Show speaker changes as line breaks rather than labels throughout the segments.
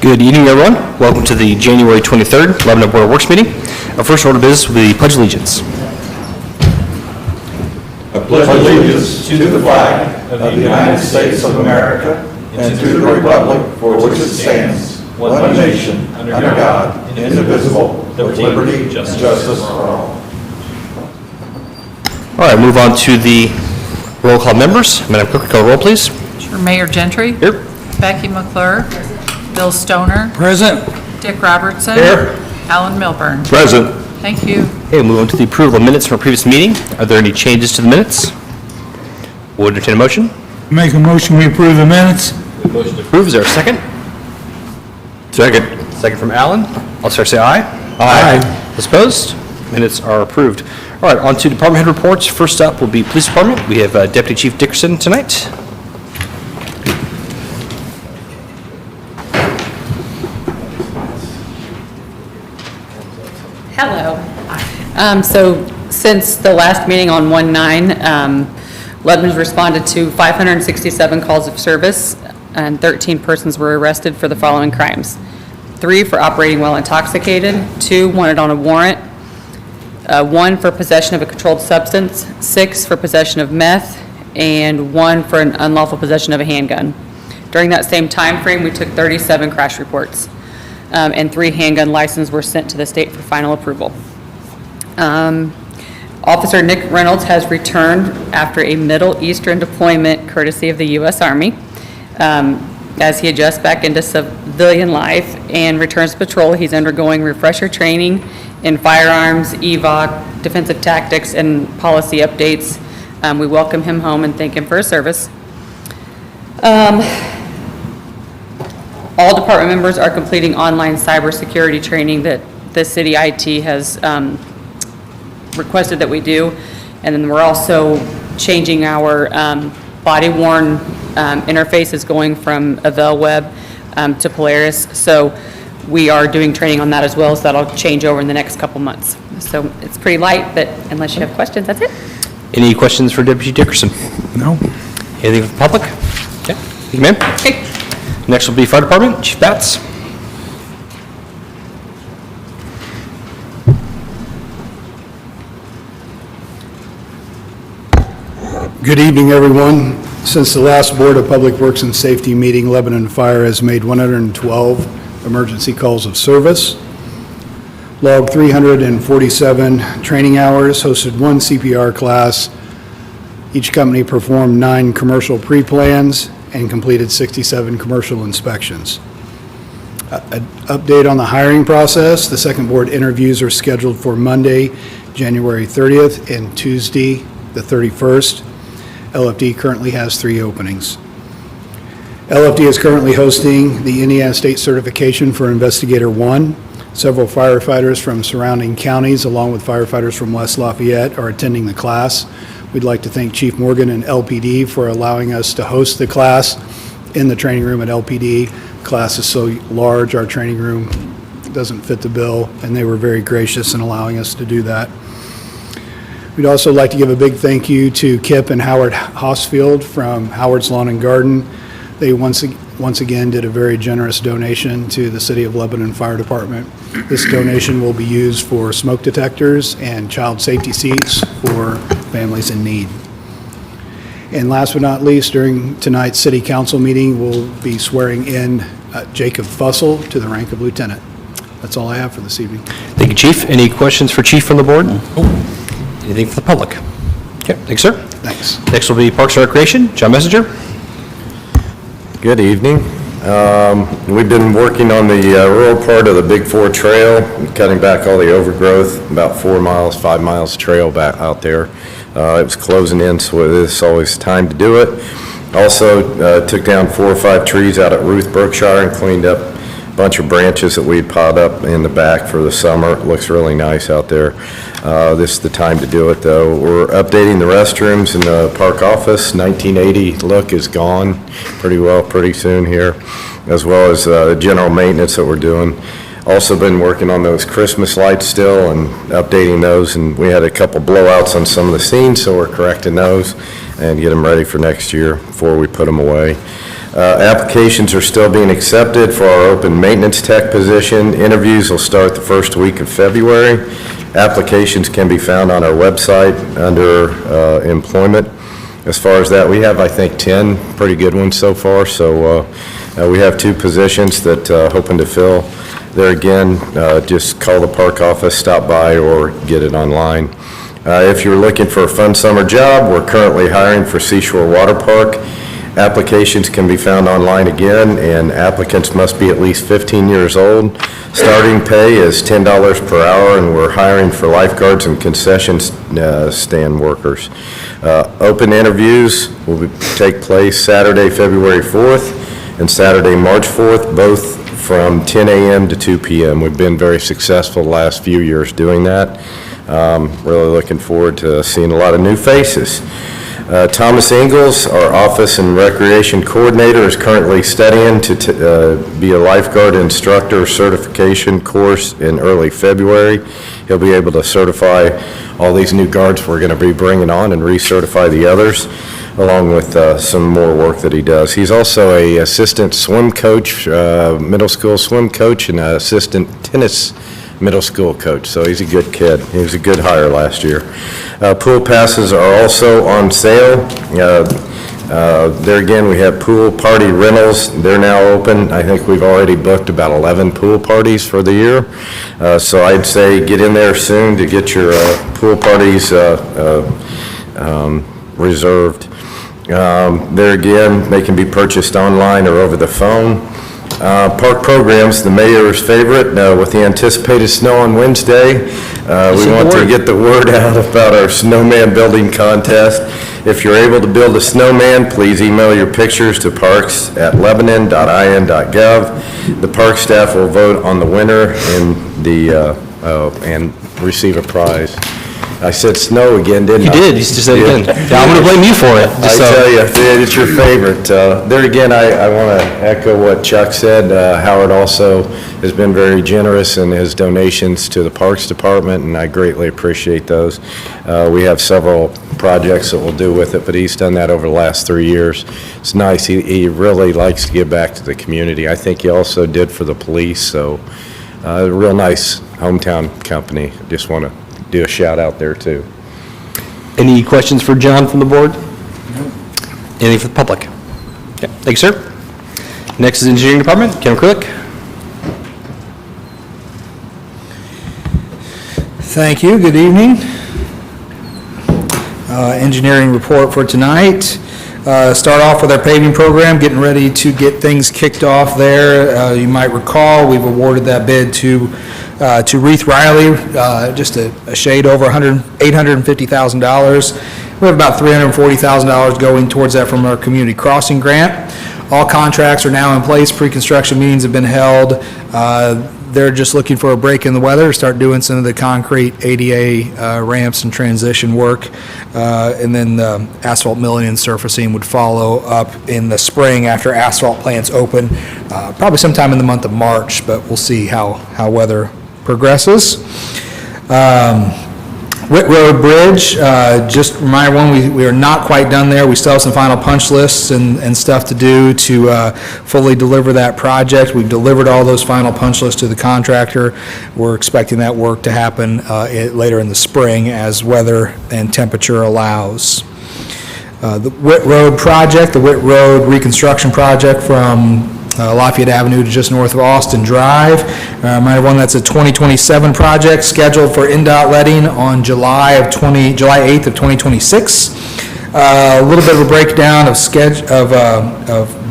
Good evening, everyone. Welcome to the January 23rd Lebanon Board of Works meeting. Our first order of business will be the Pledge of Allegiance.
I pledge allegiance to the flag of the United States of America and to the republic for which it stands, one nation, under God, indivisible, with liberty and justice for all.
All right, move on to the roll call members. Madam Clerk, call roll, please.
Sure. Mayor Gentry.
Here.
Becky McClure. Bill Stoner.
Present.
Dick Robertson.
Here.
Alan Milburn.
Present.
Thank you.
Okay, we'll move on to the approval of minutes from our previous meeting. Are there any changes to the minutes? We'll entertain a motion.
Make a motion, we approve the minutes.
Motion to approve. Is there a second?
Second.
Second from Alan. All start say aye.
Aye.
Opposed? Minutes are approved. All right, on to department head reports. First up will be Police Department. We have Deputy Chief Dickerson tonight.
Hello. So since the last meeting on 1/9, Lebanon's responded to 567 calls of service, and 13 persons were arrested for the following crimes. 3 for operating while intoxicated, 2 wanted on a warrant, 1 for possession of a controlled substance, 6 for possession of meth, and 1 for an unlawful possession of a handgun. During that same time frame, we took 37 crash reports. And 3 handgun licenses were sent to the state for final approval. Officer Nick Reynolds has returned after a Middle Eastern deployment courtesy of the U.S. Army, as he adjusts back into civilian life and returns to patrol. He's undergoing refresher training in firearms, EVOC, defensive tactics, and policy updates. We welcome him home and thank him for his service. All department members are completing online cybersecurity training that the city IT has requested that we do. And then we're also changing our body-worn interfaces, going from Avell Web to Polaris. So we are doing training on that as well, so that'll change over in the next couple months. So it's pretty light, but unless you have questions, that's it.
Any questions for Deputy Dickerson?
No.
Anything from the public? Okay. Thank you, ma'am.
Okay.
Next will be Fire Department. Chief Batts.
Good evening, everyone. Since the last Board of Public Works and Safety meeting, Lebanon Fire has made 112 emergency calls of service, logged 347 training hours, hosted 1 CPR class. Each company performed 9 commercial pre-plans and completed 67 commercial inspections. An update on the hiring process. The second board interviews are scheduled for Monday, January 30th and Tuesday, the 31st. LFD currently has 3 openings. LFD is currently hosting the Indiana State Certification for Investigator 1. Several firefighters from surrounding counties, along with firefighters from West Lafayette, are attending the class. We'd like to thank Chief Morgan and LPD for allowing us to host the class in the training room at LPD. Class is so large, our training room doesn't fit the bill, and they were very gracious in allowing us to do that. We'd also like to give a big thank you to Kip and Howard Hosfield from Howard's Lawn and Garden. They once again did a very generous donation to the City of Lebanon Fire Department. This donation will be used for smoke detectors and child safety seats for families in need. And last but not least, during tonight's City Council meeting, we'll be swearing in Jacob Fussell to the rank of lieutenant. That's all I have for this evening.
Thank you, Chief. Any questions for Chief from the board? Anything from the public? Okay, thanks, sir.
Thanks.
Next will be Parks and Recreation. John Messenger.
Good evening. We've been working on the rural part of the Big 4 Trail, cutting back all the overgrowth, about 4 miles, 5 miles of trail back out there. It was closing in, so it's always time to do it. Also took down 4 or 5 trees out at Ruth, Berkshire, and cleaned up a bunch of branches that we'd piled up in the back for the summer. It looks really nice out there. This is the time to do it, though. We're updating the restrooms in the park office. 1980 look is gone pretty soon here, as well as general maintenance that we're doing. Also been working on those Christmas lights still and updating those, and we had a couple blowouts on some of the scenes, so we're correcting those and get them ready for next year before we put them away. Applications are still being accepted for our open maintenance tech position. Interviews will start the first week of February. Applications can be found on our website under employment. As far as that, we have, I think, 10 pretty good ones so far, so we have 2 positions that hoping to fill. There again, just call the park office, stop by, or get it online. If you're looking for a fun summer job, we're currently hiring for Seashore Water Park. Applications can be found online again, and applicants must be at least 15 years old. Starting pay is $10 per hour, and we're hiring for lifeguards and concession stand workers. Open interviews will take place Saturday, February 4th, and Saturday, March 4th, both from 10 a.m. to 2 p.m. We've been very successful the last few years doing that. Really looking forward to seeing a lot of new faces. Thomas Ingalls, our Office and Recreation Coordinator, is currently studying to be a lifeguard instructor certification course in early February. He'll be able to certify all these new guards we're going to be bringing on and recertify the others, along with some more work that he does. He's also an assistant swim coach, middle school swim coach, and an assistant tennis middle school coach, so he's a good kid. He was a good hire last year. Pool passes are also on sale. There again, we have pool party rentals. They're now open. I think we've already booked about 11 pool parties for the year. So I'd say get in there soon to get your pool parties reserved. There again, they can be purchased online or over the phone. Park programs, the mayor's favorite, with the anticipated snow on Wednesday. We want to get the word out about our snowman building contest. If you're able to build a snowman, please email your pictures to parks@lebanon.in.gov. The park staff will vote on the winner and receive a prize. I said snow again, didn't I?
You did, you just said it again. Yeah, I'm going to blame you for it.
I tell you, it's your favorite. There again, I want to echo what Chuck said. Howard also has been very generous in his donations to the Parks Department, and I greatly appreciate those. We have several projects that we'll do with it, but he's done that over the last 3 years. It's nice. He really likes to give back to the community. I think he also did for the police, so a real nice hometown company. Just want to do a shout out there too.
Any questions for John from the board? Anything for the public? Okay, thank you, sir. Next is Engineering Department, Ken Krulik.
Thank you. Good evening. Engineering report for tonight. Start off with our paving program, getting ready to get things kicked off there. You might recall, we've awarded that bid to Reith Riley, just a shade over $850,000. We have about $340,000 going towards that from our community crossing grant. All contracts are now in place. Pre-construction meetings have been held. They're just looking for a break in the weather to start doing some of the concrete ADA ramps and transition work. And then the asphalt milling and surfacing would follow up in the spring after asphalt plants open, probably sometime in the month of March, but we'll see how weather progresses. Whit Road Bridge, just remind everyone, we are not quite done there. We still have some final punch lists and stuff to do to fully deliver that project. We've delivered all those final punch lists to the contractor. We're expecting that work to happen later in the spring as weather and temperature allows. The Whit Road project, the Whit Road reconstruction project from Lafayette Avenue to just north of Austin Drive. Remind everyone that's a 2027 project scheduled for NDOT letting on July 8th of 2026. A little bit of a breakdown of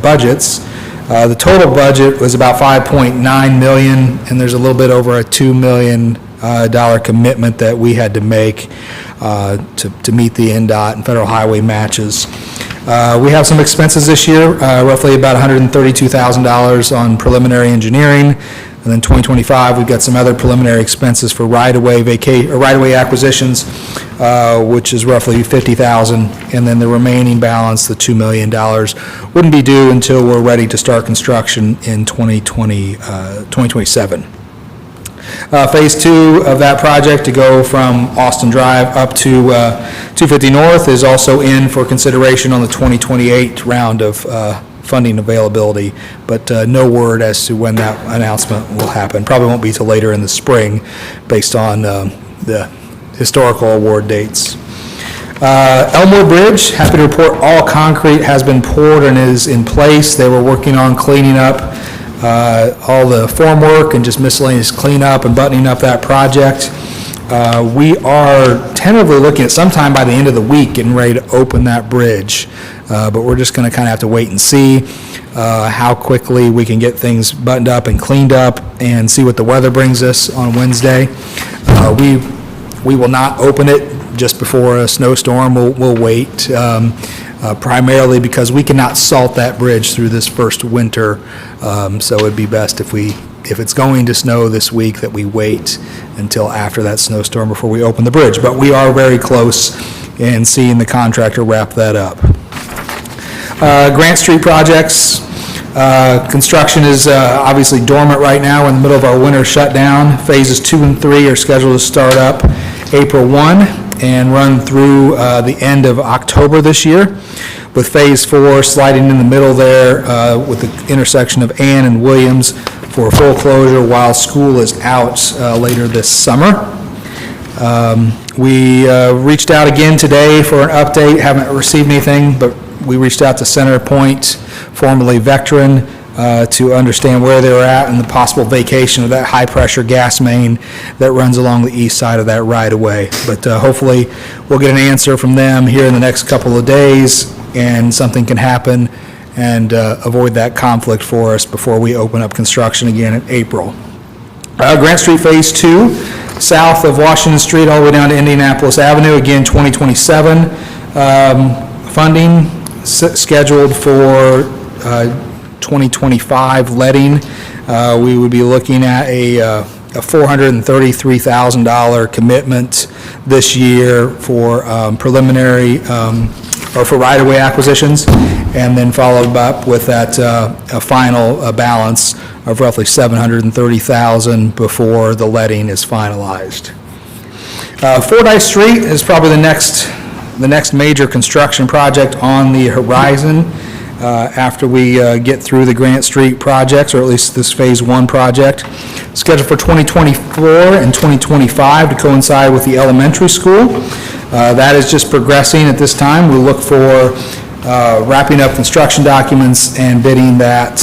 budgets. The total budget was about $5.9 million, and there's a little bit over a $2 million commitment that we had to make to meet the NDOT and federal highway matches. We have some expenses this year, roughly about $132,000 on preliminary engineering, and then 2025 we've got some other preliminary expenses for right-of-way acquisitions, which is roughly $50,000, and then the remaining balance, the $2 million, wouldn't be due until we're ready to start construction in 2027. Phase 2 of that project to go from Austin Drive up to 250 North is also in for consideration on the 2028 round of funding availability, but no word as to when that announcement will happen. Probably won't be till later in the spring, based on the historical award dates. Elmore Bridge, happy to report all concrete has been poured and is in place. They were working on cleaning up all the formwork and just miscellaneous cleanup and buttoning up that project. We are tentatively looking at sometime by the end of the week getting ready to open that bridge, but we're just going to kind of have to wait and see how quickly we can get things buttoned up and cleaned up and see what the weather brings us on Wednesday. We will not open it just before a snowstorm. We'll wait, primarily because we cannot salt that bridge through this first winter. So it'd be best if it's going to snow this week, that we wait until after that snowstorm before we open the bridge. But we are very close in seeing the contractor wrap that up. Grant Street projects. Construction is obviously dormant right now. We're in the middle of our winter shutdown. Phases 2 and 3 are scheduled to start up April 1 and run through the end of October this year, with Phase 4 sliding in the middle there with the intersection of Ann and Williams for full closure while school is out later this summer. We reached out again today for an update, haven't received anything, but we reached out to Centerpoint, formerly Vectren, to understand where they were at and the possible vacation of that high-pressure gas main that runs along the east side of that right-of-way. But hopefully, we'll get an answer from them here in the next couple of days, and something can happen and avoid that conflict for us before we open up construction again in April. Grant Street Phase 2, south of Washington Street all the way down to Indianapolis Avenue, again 2027. Funding scheduled for 2025 letting. We would be looking at a $433,000 commitment this year for preliminary or for right-of-way acquisitions, and then followed up with that a final balance of roughly $730,000 before the letting is finalized. Fordyce Street is probably the next major construction project on the horizon after we get through the Grant Street projects, or at least this Phase 1 project. Scheduled for 2024 and 2025 to coincide with the elementary school. That is just progressing at this time. We look for wrapping up construction documents and bidding that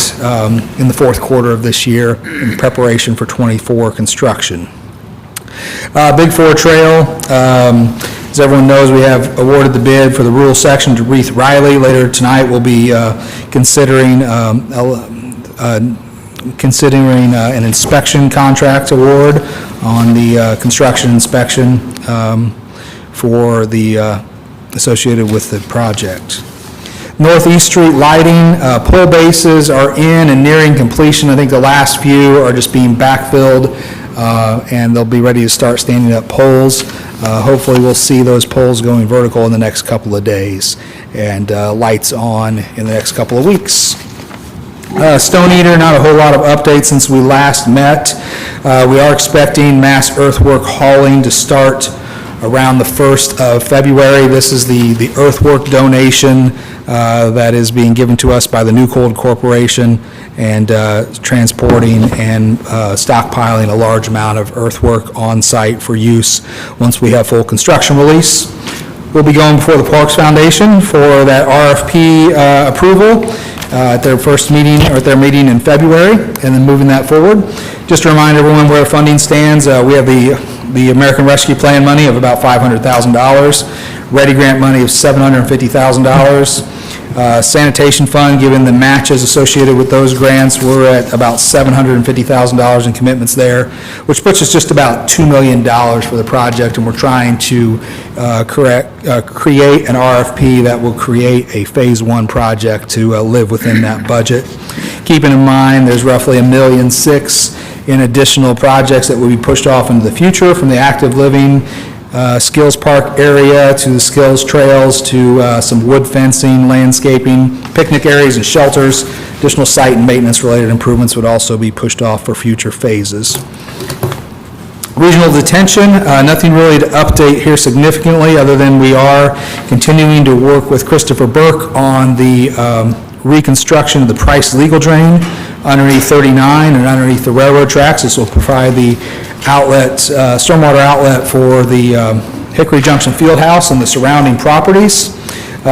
in the fourth quarter of this year in preparation for 24 construction. Big Four Trail. As everyone knows, we have awarded the bid for the rural section to Reith Riley. Later tonight, we'll be considering an inspection contract award on the construction inspection for the associated with the project. Northeast Street lighting, pole bases are in and nearing completion. I think the last few are just being backfilled, and they'll be ready to start standing up poles. Hopefully, we'll see those poles going vertical in the next couple of days, and lights on in the next couple of weeks. Stone Eater, not a whole lot of updates since we last met. We are expecting mass earthwork hauling to start around the 1st of February. This is the earthwork donation that is being given to us by the New Cold Corporation, and transporting and stockpiling a large amount of earthwork on site for use once we have full construction release. We'll be going before the Parks Foundation for that RFP approval at their first meeting, or at their meeting in February, and then moving that forward. Just to remind everyone where funding stands, we have the American Rescue Plan money of about $500,000, Ready Grant money of $750,000, sanitation fund, given the matches associated with those grants, we're at about $750,000 in commitments there, which puts us just about $2 million for the project, and we're trying to create an RFP that will create a Phase 1 project to live within that budget. Keeping in mind, there's roughly $1.6 million in additional projects that will be pushed off into the future, from the active living Skills Park area to the Skills Trails to some wood fencing, landscaping, picnic areas and shelters. Additional site and maintenance related improvements would also be pushed off for future phases. Regional detention, nothing really to update here significantly, other than we are continuing to work with Christopher Burke on the reconstruction of the Price Legal Drain underneath 39 and underneath the railroad tracks. This will provide the outlet, stormwater outlet for the Hickory Junction Fieldhouse and the surrounding properties. We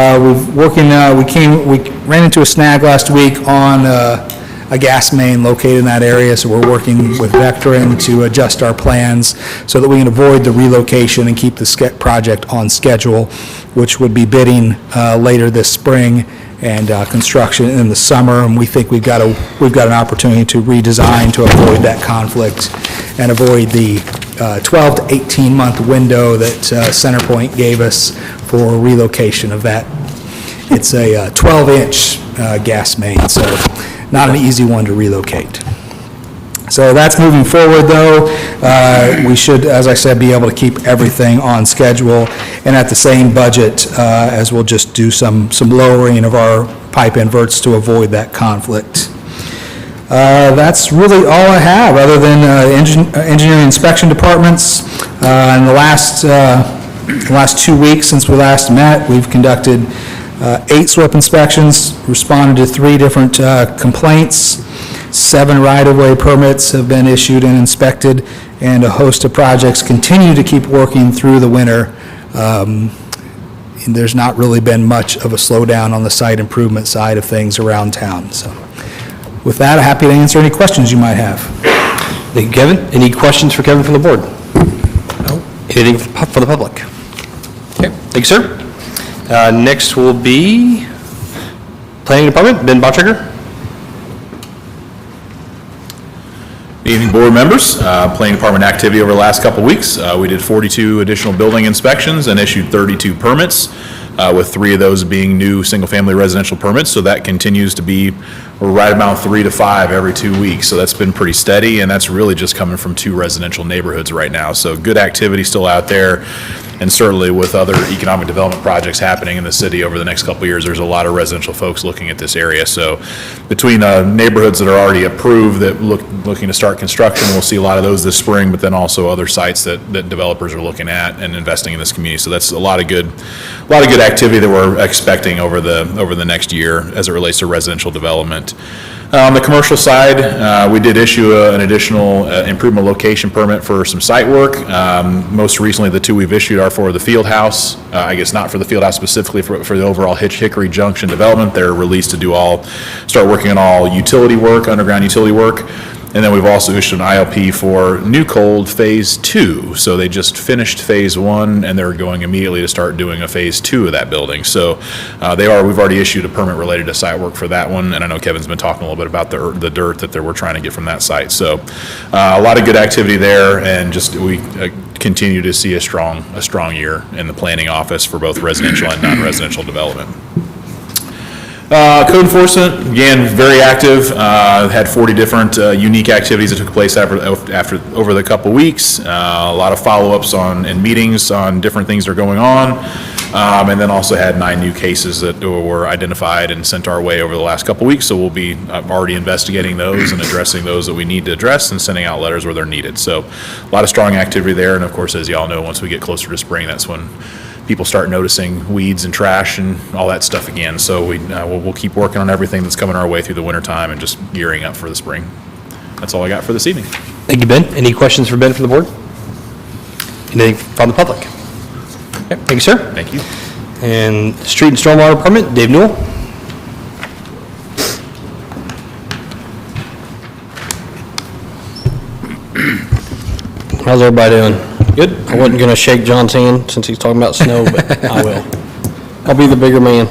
ran into a snag last week on a gas main located in that area, so we're working with Vectren to adjust our plans so that we can avoid the relocation and keep the project on schedule, which would be bidding later this spring and construction in the summer. And we think we've got an opportunity to redesign to avoid that conflict and avoid the 12 to 18-month window that CenterPoint gave us for relocation of that. It's a 12-inch gas main, so not an easy one to relocate. So that's moving forward, though. We should, as I said, be able to keep everything on schedule and at the same budget, as we'll just do some lowering of our pipe inverts to avoid that conflict. That's really all I have, other than engineering inspection departments. In the last 2 weeks since we last met, we've conducted 8 SWIP inspections, responded to 3 different complaints, 7 right-of-way permits have been issued and inspected, and a host of projects continue to keep working through the winter. And there's not really been much of a slowdown on the site improvement side of things around town. So with that, I'm happy to answer any questions you might have.
Thank you, Kevin. Any questions for Kevin from the board? No. Anything for the public? Okay, thank you, sir. Next will be Planning Department, Ben Bottriger.
Good evening, board members. Planning Department activity over the last couple weeks. We did 42 additional building inspections and issued 32 permits, with 3 of those being new single-family residential permits. So that continues to be right about 3 to 5 every 2 weeks. So that's been pretty steady, and that's really just coming from 2 residential neighborhoods right now. So good activity still out there. And certainly with other economic development projects happening in the city over the next couple of years, there's a lot of residential folks looking at this area. So between neighborhoods that are already approved that looking to start construction, we'll see a lot of those this spring, but then also other sites that developers are looking at and investing in this community. So that's a lot of good activity that we're expecting over the next year as it relates to residential development. On the commercial side, we did issue an additional improvement location permit for some site work. Most recently, the 2 we've issued are for the field house. I guess not for the field house specifically, for the overall Hickory Junction development. They're released to start working on all utility work, underground utility work. And then we've also issued an ILP for New Cold Phase 2. So they just finished Phase 1, and they're going immediately to start doing a Phase 2 of that building. So we've already issued a permit related to site work for that one, and I know Kevin's been talking a little bit about the dirt that we're trying to get from that site. So a lot of good activity there, and just we continue to see a strong year in the planning office for both residential and non-residential development. Code enforcement, again, very active. Had 40 different unique activities that took place over the couple weeks. A lot of follow-ups and meetings on different things that are going on. And then also had 9 new cases that were identified and sent our way over the last couple weeks. So we'll be already investigating those and addressing those that we need to address and sending out letters where they're needed. So a lot of strong activity there. And of course, as y'all know, once we get closer to spring, that's when people start noticing weeds and trash and all that stuff again. So we'll keep working on everything that's coming our way through the winter time and just gearing up for the spring. That's all I got for this evening.
Thank you, Ben. Any questions for Ben from the board? Anything from the public? Okay, thank you, sir.
Thank you.
And Street and Stormwater Department, Dave Newell.
How's everybody doing? Good. I wasn't going to shake John's hand since he's talking about snow, but I will. I'll be the bigger man.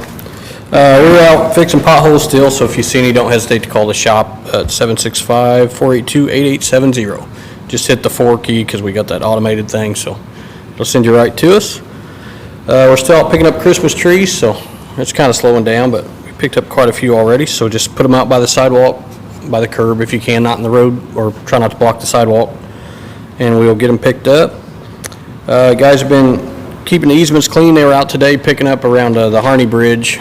We're out fixing potholes still, so if you see any, don't hesitate to call the shop at 765-482-8870. Just hit the 4 key because we got that automated thing, so it'll send you right to us. We're still out picking up Christmas trees, so it's kind of slowing down, but we picked up quite a few already, so just put them out by the sidewalk, by the curb if you can, not in the road, or try not to block the sidewalk, and we'll get them picked up. Guys have been keeping the easements clean. They were out today picking up around the Harney Bridge.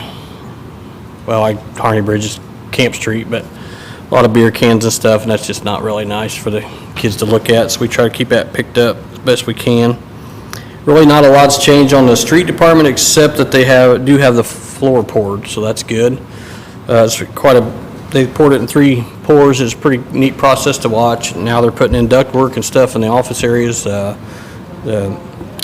Well, Harney Bridge is Camp Street, but a lot of beer cans and stuff, and that's just not really nice for the kids to look at, so we try to keep that picked up as best we can. Really not a lot's changed on the street department, except that they do have the floor poured, so that's good. They poured it in 3 pours. It's a pretty neat process to watch. Now they're putting in ductwork and stuff in the office areas. The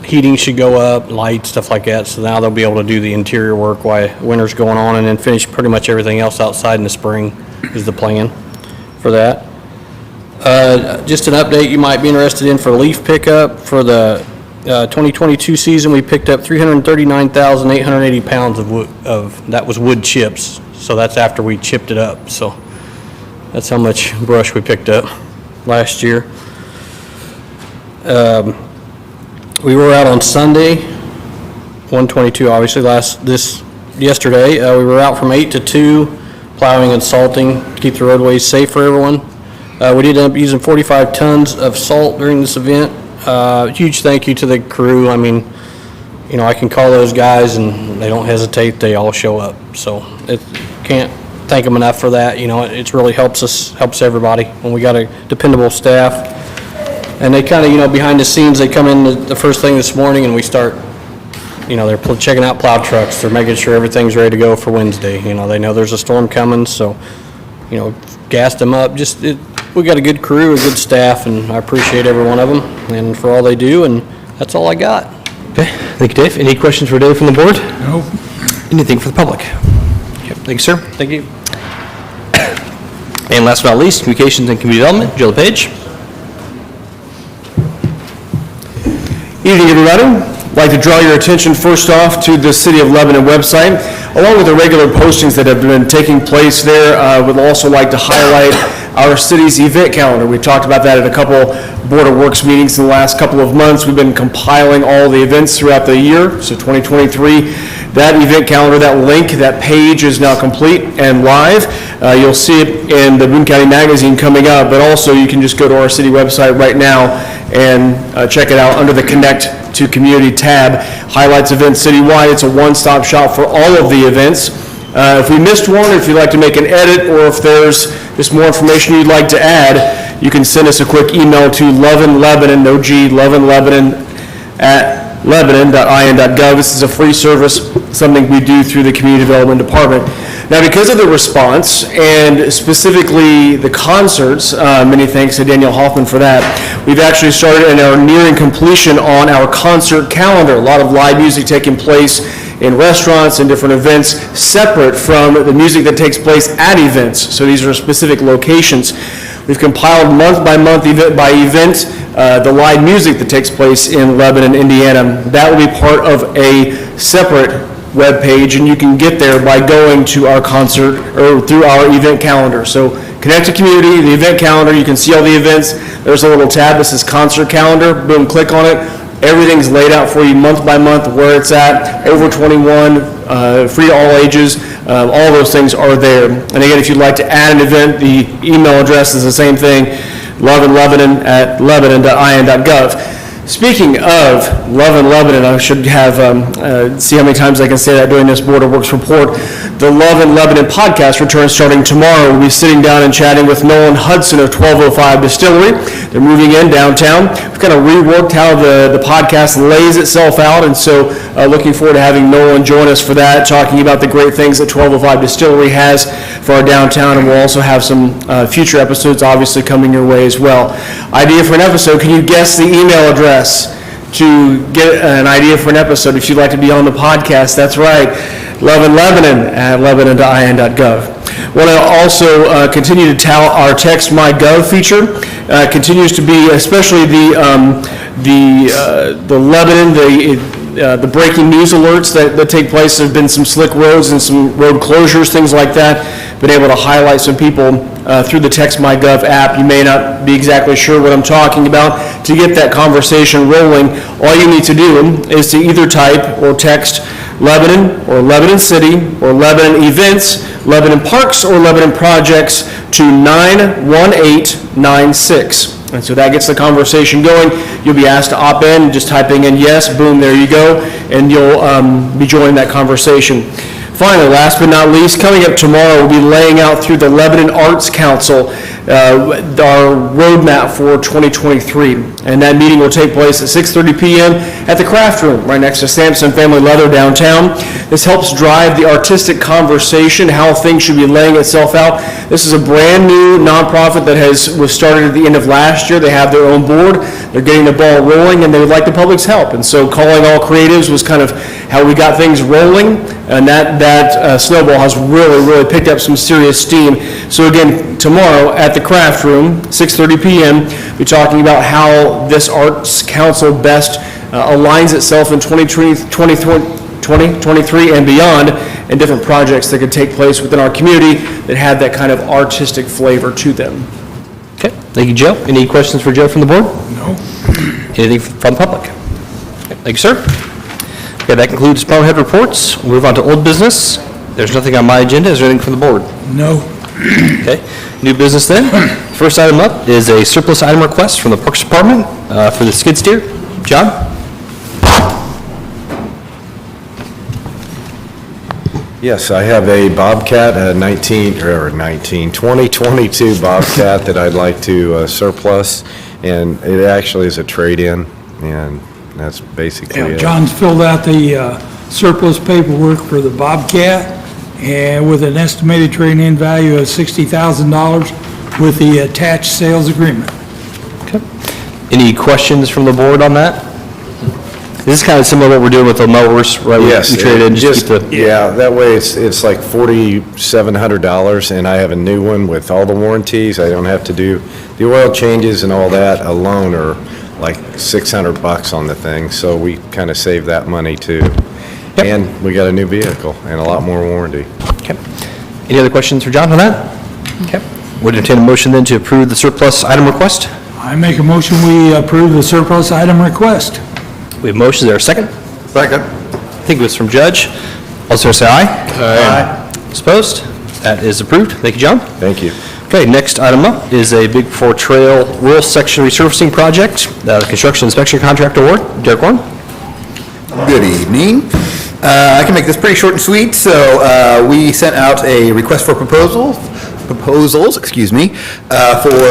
heating should go up, lights, stuff like that. So now they'll be able to do the interior work while winter's going on, and then finish pretty much everything else outside in the spring is the plan for that. Just an update you might be interested in for leaf pickup. For the 2022 season, we picked up 339,880 pounds of wood, that was wood chips. So that's after we chipped it up. So that's how much brush we picked up last year. We were out on Sunday, 1/22, obviously, yesterday. We were out from 8 to 2, plowing and salting to keep the roadways safe for everyone. We did end up using 45 tons of salt during this event. Huge thank you to the crew. I mean, I can call those guys and they don't hesitate. They all show up. So can't thank them enough for that. It really helps everybody when we got a dependable staff. And they kind of, behind the scenes, they come in the first thing this morning and we start, they're checking out plow trucks. They're making sure everything's ready to go for Wednesday. They know there's a storm coming, so, gassed them up. We got a good crew, a good staff, and I appreciate every one of them and for all they do, and that's all I got.
Okay, thank you, Dave. Any questions for Dave from the board?
Nope.
Anything for the public? Okay, thank you, sir.
Thank you.
And last but not least, Communications and Community Development, Jill Page.
Evening, everybody. I'd like to draw your attention first off to the City of Lebanon website, along with the regular postings that have been taking place there. Would also like to highlight our city's event calendar. We talked about that at a couple Board of Works meetings in the last couple of months. We've been compiling all the events throughout the year, so 2023. That event calendar, that link, that page is now complete and live. You'll see it in the Boone County Magazine coming up, but also you can just go to our city website right now and check it out under the Connect to Community tab. Highlights events citywide. It's a one-stop shop for all of the events. If we missed one, if you'd like to make an edit, or if there's just more information you'd like to add, you can send us a quick email to loveandlebanon, no G, loveandlebanon at lebanon.in.gov. This is a free service, something we do through the Community Development Department. Now, because of the response, and specifically the concerts, many thanks to Daniel Hoffman for that, we've actually started and are nearing completion on our concert calendar. A lot of live music taking place in restaurants and different events, separate from the music that takes place at events. So these are specific locations. We've compiled month by month, event by event, the live music that takes place in Lebanon, Indiana. That will be part of a separate web page, and you can get there by going to our concert or through our event calendar. So Connect to Community, the event calendar, you can see all the events. There's a little tab that says concert calendar. Boom, click on it. Everything's laid out for you month by month, where it's at, over 21, free to all ages. All those things are there. And again, if you'd like to add an event, the email address is the same thing, loveandlebanon at lebanon.in.gov. Speaking of Love and Lebanon, I should have, see how many times I can say that during this Board of Works report. The Love and Lebanon podcast returns starting tomorrow. We'll be sitting down and chatting with Nolan Hudson of 1205 Distillery. They're moving in downtown. We've kind of reworked how the podcast lays itself out, and so looking forward to having Nolan join us for that, talking about the great things that 1205 Distillery has for our downtown, and we'll also have some future episodes obviously coming your way as well. Idea for an episode, can you guess the email address to get an idea for an episode if you'd like to be on the podcast? That's right, loveandlebanon at lebanon.in.gov. Want to also continue to tout our Text My Gov feature. Continues to be, especially the Lebanon, the breaking news alerts that take place. There have been some slick roads and some road closures, things like that. Been able to highlight some people through the Text My Gov app. You may not be exactly sure what I'm talking about. To get that conversation rolling, all you need to do is to either type or text Lebanon or Lebanon City or Lebanon Events, Lebanon Parks, or Lebanon Projects to 91896. And so that gets the conversation going. You'll be asked to opt in, just typing in yes, boom, there you go, and you'll be joining that conversation. Finally, last but not least, coming up tomorrow, we'll be laying out through the Lebanon Arts Council our roadmap for 2023. And that meeting will take place at 6:30 p.m. at the Craft Room, right next to Sampson Family Leather downtown. This helps drive the artistic conversation, how things should be laying itself out. This is a brand-new nonprofit that was started at the end of last year. They have their own board. They're getting the ball rolling, and they would like the public's help. And so calling all creatives was kind of how we got things rolling, and that snowball has really picked up some serious steam. So again, tomorrow at the Craft Room, 6:30 p.m., we're talking about how this Arts Council best aligns itself in 2023 and beyond, and different projects that could take place within our community that had that kind of artistic flavor to them.
Okay, thank you, Joe. Any questions for Joe from the board? No. Anything from the public? Okay, thank you, sir. Okay, that concludes department head reports. We'll move on to old business. There's nothing on my agenda. Is there anything from the board?
No.
Okay, new business then. First item up is a surplus item request from the Parks Department for the skid steer. John?
Yes, I have a Bobcat, a 2022 Bobcat that I'd like to surplus, and it actually is a trade-in, and that's basically it.
John's filled out the surplus paperwork for the Bobcat, and with an estimated trade-in value of $60,000 with the attached sales agreement.
Okay. Any questions from the board on that? This is kind of similar to what we're doing with the mowers, right?
Yes.
We trade in just keep the...
Yeah, that way it's like $4,700, and I have a new one with all the warranties. I don't have to do, the oil changes and all that alone are like $600 on the thing, so we kind of save that money too.
Yep.
And we got a new vehicle and a lot more warranty.
Okay. Any other questions for John on that? Okay. Would entertain a motion then to approve the surplus item request?
I make a motion we approve the surplus item request.
We have motion. Is there a second?
Second.
I think it was from Judge. All those in favor say aye.
Aye.
Opposed? That is approved. Thank you, John.
Thank you.
Okay, next item up is a Big Four Trail Rural Section Resurfacing Project, the Construction Inspection Contract Award. Derek Warren?
Good evening. I can make this pretty short and sweet. So we sent out a request for proposals, for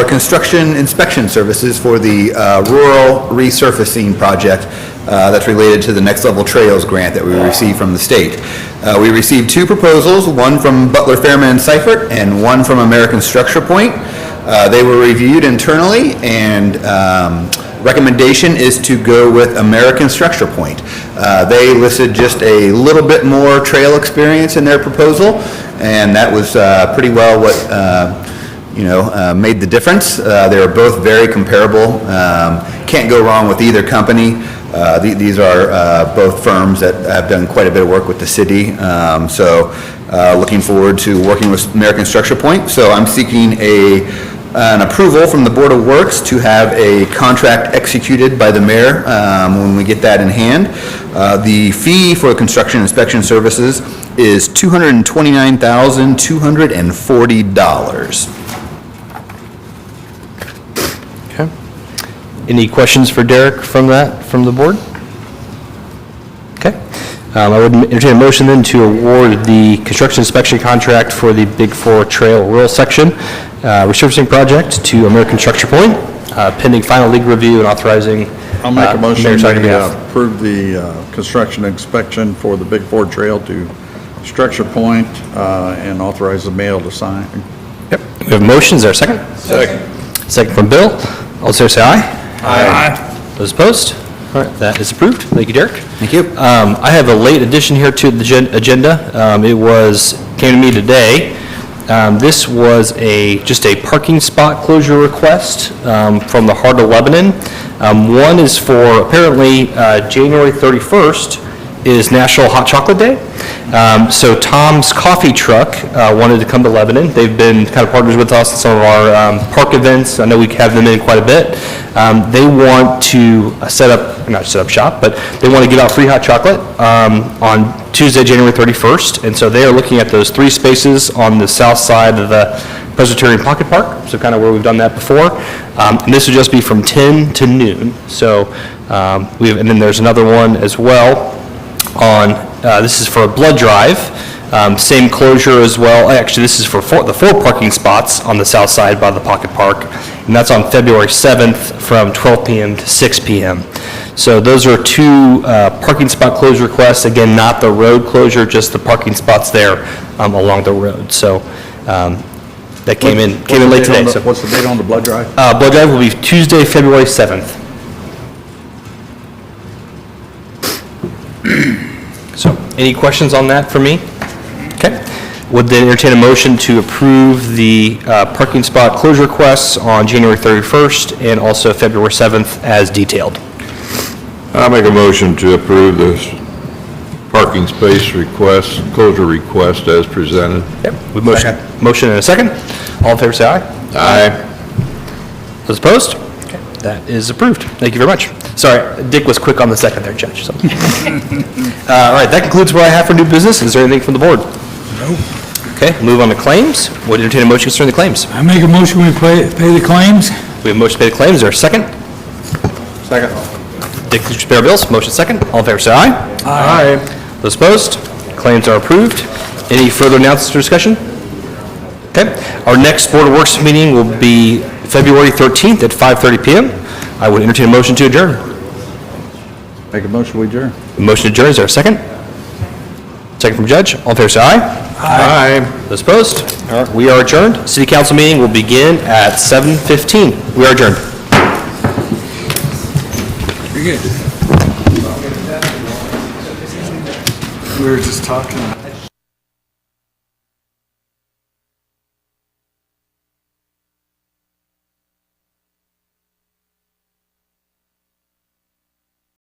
construction inspection services for the rural resurfacing project that's related to the Next Level Trails grant that we received from the state. We received two proposals, one from Butler, Fairman, and Seifert, and one from American Structure Point. They were reviewed internally, and recommendation is to go with American Structure Point. They listed just a little bit more trail experience in their proposal, and that was pretty well what made the difference. They were both very comparable. Can't go wrong with either company. These are both firms that have done quite a bit of work with the city. So looking forward to working with American Structure Point. So I'm seeking an approval from the Board of Works to have a contract executed by the mayor when we get that in hand. The fee for construction inspection services is $229,240.
Okay. Any questions for Derek from the board? Okay. I would entertain a motion then to award the construction inspection contract for the Big Four Trail Rural Section resurfacing project to American Structure Point, pending final legal review and authorizing.
I'll make a motion
mayor's signing
to
behalf.
approve the construction inspection for the Big Four Trail to Structure Point and authorize the mayor to sign.
Yep. We have motions. Is there a second?
Second.
Second from Bill. All those in favor say aye.
Aye.
Those opposed? All right, that is approved. Thank you, Derek.
Thank you.
I have a late addition here to the agenda. Came to me today. This was just a parking spot closure request from the Heart of Lebanon. One is for apparently January 31st is National Hot Chocolate Day. So Tom's Coffee Truck wanted to come to Lebanon. They've been kind of partners with us in some of our park events. I know we have them in quite a bit. They want to not set up shop, but they want to give out free hot chocolate on Tuesday, January 31st. And so they are looking at those 3 spaces on the south side of the Presbyterian Pocket Park, so kind of where we've done that before. And this would just be from 10 to noon. So and then there's another one as well on, this is for a blood drive Same closure as well. Actually, this is for the 4 parking spots on the south side by the Pocket Park, and that's on February 7th from 12 p.m. to 6 p.m. So those are 2 parking spot closure requests. Again, not the road closure, just the parking spots there along the road. So that came in late today. So
What's the date on the blood drive?
blood drive will be Tuesday, February 7th. So, any questions on that for me? Okay. Would then entertain a motion to approve the parking spot closure requests on January 31st and also February 7th as detailed.
I make a motion to approve this parking space request, closure request as presented.
Yep. We motion and a second. All in favor, say aye.
Aye.
Those opposed? Okay. That is approved. Thank you very much. Sorry, Dick was quick on the second there, Judge. So. All right, that concludes what I have for new business. Is there anything from the board?
Nope.
Okay, move on to claims. Would entertain a motion concerning the claims.
I make a motion we pay the claims.
We have a motion to pay the claims. Is there a second?
Second.
Dick, please pay our bills. Motion second. All in favor, say aye.
Aye.
Those opposed? Claims are approved. Any further announcements or discussion? Okay. Our next Board of Works meeting will be February 13th at 5:30 p.m. I would entertain a motion to adjourn.
Make a motion, we adjourn.
Motion to adjourn. Is there a second? Second from Judge. All in favor, say aye.
Aye.
Those opposed? All right, we are adjourned. City Council meeting will begin at 7:15. We are adjourned.
Very good. We were just talking.